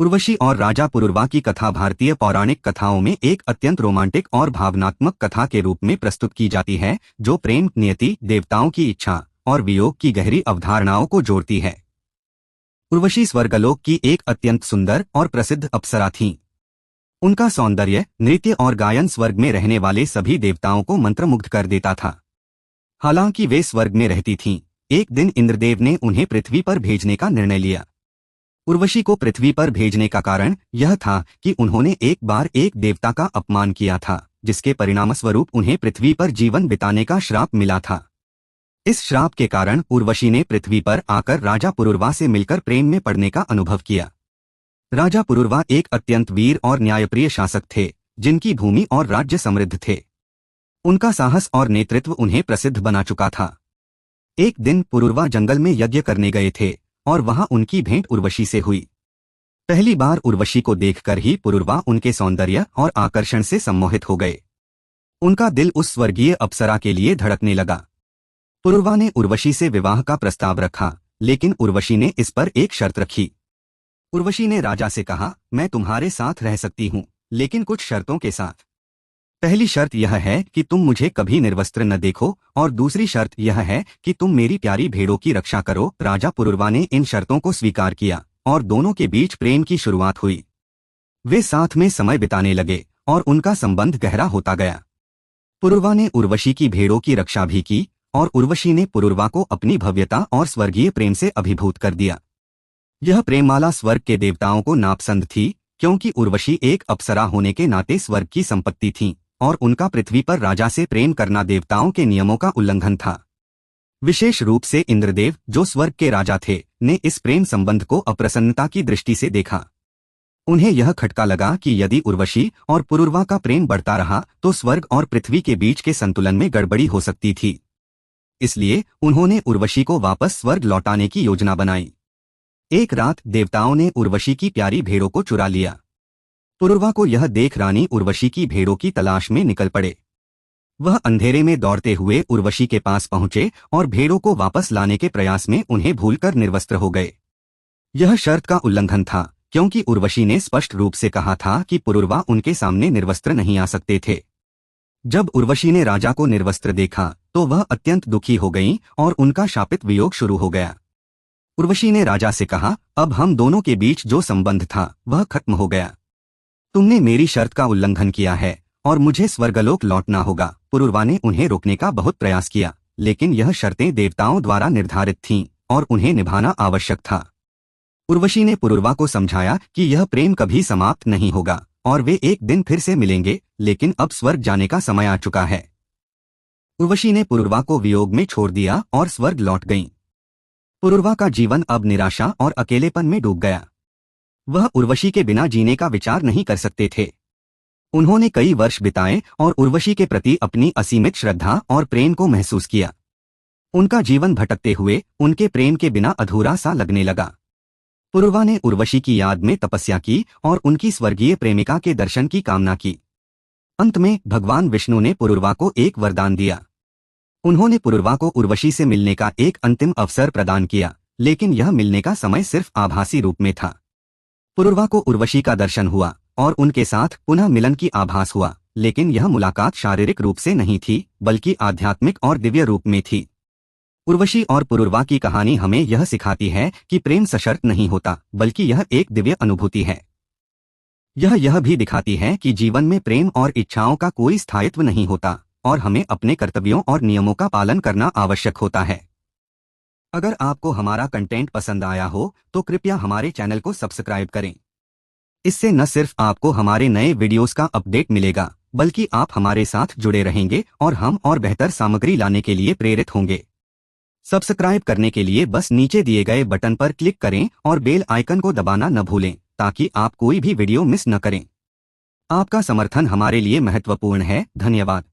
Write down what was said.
उर्वशी और राजा पुरुरवा की कथा भारतीय पौराणिक कथाओं में एक अत्यंत रोमांटिक और भावनात्मक कथा के रूप में प्रस्तुत की जाती है, जो प्रेम, नियति, देवताओं की इच्छा और वियोग की गहरी अवधारणाओं को जोड़ती है। उर्वशी स्वर्गलोक की एक अत्यंत सुंदर और प्रसिद्ध अप्सरा थीं। उनका सौंदर्य, नृत्य और गायन स्वर्ग में रहने वाले सभी देवताओं को मंत्रमुग्ध कर देता था। हालांकि वे स्वर्ग में रहती थीं, एक दिन इंद्रदेव ने उन्हें पृथ्वी पर भेजने का निर्णय लिया। उर्वशी को पृथ्वी पर भेजने का कारण यह था कि उन्होंने एक बार एक देवता का अपमान किया था, जिसके परिणामस्वरूप उन्हें पृथ्वी पर जीवन बिताने का श्राप मिला था। इस श्राप के कारण उर्वशी ने पृथ्वी पर आकर राजा पुरुरवा से मिलकर प्रेम में पड़ने का अनुभव किया। राजा पुरुरवा एक अत्यंत वीर और न्यायप्रिय शासक थे, जिनकी भूमि और राज्य समृद्ध थे। उनका साहस और नेतृत्व उन्हें प्रसिद्ध बना चुका था। एक दिन पुरुरवा जंगल में यज्ञ करने गए थे और वहां उनकी भेंट उर्वशी से हुई। पहली बार उर्वशी को देखकर ही पुरुरवा उनके सौंदर्य और आकर्षण से सम्मोहित हो गए। उनका दिल उस स्वर्गीय अप्सरा के लिए धड़कने लगा। पुरुरवा ने उर्वशी से विवाह का प्रस्ताव रखा, लेकिन उर्वशी ने इस पर एक शर्त रखी। उर्वशी ने राजा से कहा, मैं तुम्हारे साथ रह सकती हूँ, लेकिन कुछ शर्तों के साथ। पहली शर्त यह है कि तुम मुझे कभी निर्वस्त्र न देखो, और दूसरी शर्त यह है कि तुम मेरी प्यारी भेड़ों की रक्षा करो। राजा पुरुरवा ने इन शर्तों को स्वीकार किया और दोनों के बीच प्रेम की शुरुआत हुई। वे साथ में समय बिताने लगे और उनका संबंध गहरा होता गया। पुरुरवा ने उर्वशी की भेड़ों की रक्षा भी की और उर्वशी ने पुरुरवा को अपनी भव्यता और स्वर्गीय प्रेम से अभिभूत कर दिया। यह प्रेममाला स्वर्ग के देवताओं को नापसंद थी, क्योंकि उर्वशी एक अप्सरा होने के नाते स्वर्ग की संपत्ति थी और उनका पृथ्वी पर राजा से प्रेम करना देवताओं के नियमों का उल्लंघन था। विशेष रूप से इंद्रदेव, जो स्वर्ग के राजा थे, ने इस प्रेम संबंध को अप्रसन्नता की दृष्टि से देखा। उन्हें यह खटका लगा कि यदि उर्वशी और पुरुरवा का प्रेम बढ़ता रहा तो स्वर्ग और पृथ्वी के बीच के संतुलन में गड़बड़ी हो सकती थी। इसलिए उन्होंने उर्वशी को वापस स्वर्ग लौटाने की योजना बनाई। एक रात देवताओं ने उर्वशी की प्यारी भेड़ों को चुरा लिया। पुरुरवा को यह देख रानी उर्वशी की भेड़ों की तलाश में निकल पड़े। वह अंधेरे में दौड़ते हुए उर्वशी के पास पहुंचे और भेड़ों को वापस लाने के प्रयास में उन्हें भूलकर निर्वस्त्र हो गए। यह शर्त का उल्लंघन था, क्योंकि उर्वशी ने स्पष्ट रूप से कहा था कि पुरुरवा उनके सामने निर्वस्त्र नहीं आ सकते थे। जब उर्वशी ने राजा को निर्वस्त्र देखा तो वह अत्यंत दुखी हो गईं और उनका शापित वियोग शुरू हो गया। उर्वशी ने राजा से कहा, अब हम दोनों के बीच जो संबंध था वह खत्म हो गया। तुमने मेरी शर्त का उल्लंघन किया है और मुझे स्वर्गलोक लौटना होगा। पुरुरवा ने उन्हें रोकने का बहुत प्रयास किया, लेकिन यह शर्तें देवताओं द्वारा निर्धारित थीं और उन्हें निभाना आवश्यक था। उर्वशी ने पुरुरवा को समझाया कि यह प्रेम कभी समाप्त नहीं होगा और वे एक दिन फिर से मिलेंगे, लेकिन अब स्वर्ग जाने का समय आ चुका है। उर्वशी ने पुरुरवा को वियोग में छोड़ दिया और स्वर्ग लौट गईं। पुरुरवा का जीवन अब निराशा और अकेलेपन में डूब गया। वह उर्वशी के बिना जीने का विचार नहीं कर सकते थे। उन्होंने कई वर्ष बिताए और उर्वशी के प्रति अपनी असीमित श्रद्धा और प्रेम को महसूस किया। उनका जीवन भटकते हुए उनके प्रेम के बिना अधूरा सा लगने लगा। पुरुरवा ने उर्वशी की याद में तपस्या की और उनकी स्वर्गीय प्रेमिका के दर्शन की कामना की। अंत में भगवान विष्णु ने पुरुरवा को एक वरदान दिया। उन्होंने पुरुरवा को उर्वशी से मिलने का एक अंतिम अवसर प्रदान किया, लेकिन यह मिलने का समय सिर्फ आभासी रूप में था। पुरुरवा को उर्वशी का दर्शन हुआ और उनके साथ पुनः मिलन की आभास हुआ, लेकिन यह मुलाकात शारीरिक रूप से नहीं थी, बल्कि आध्यात्मिक और दिव्य रूप में थी। उर्वशी और पुरुरवा की कहानी हमें यह सिखाती है कि प्रेम सशर्त नहीं होता, बल्कि यह एक दिव्य अनुभूति है। यह भी दिखाती है कि जीवन में प्रेम और इच्छाओं का कोई स्थायित्व नहीं होता और हमें अपने कर्तव्यों और नियमों का पालन करना आवश्यक होता है। अगर आपको हमारा कंटेंट पसंद आया हो तो कृपया हमारे चैनल को सब्सक्राइब करें। इससे न सिर्फ आपको हमारे नए वीडियोस का अपडेट मिलेगा, बल्कि आप हमारे साथ जुड़े रहेंगे और हम और बेहतर सामग्री लाने के लिए प्रेरित होंगे। सब्सक्राइब करने के लिए बस नीचे दिए गए बटन पर क्लिक करें और बेल आइकन को दबाना न भूलें, ताकि आप कोई भी वीडियो मिस न करें। आपका समर्थन हमारे लिए महत्वपूर्ण है। धन्यवाद।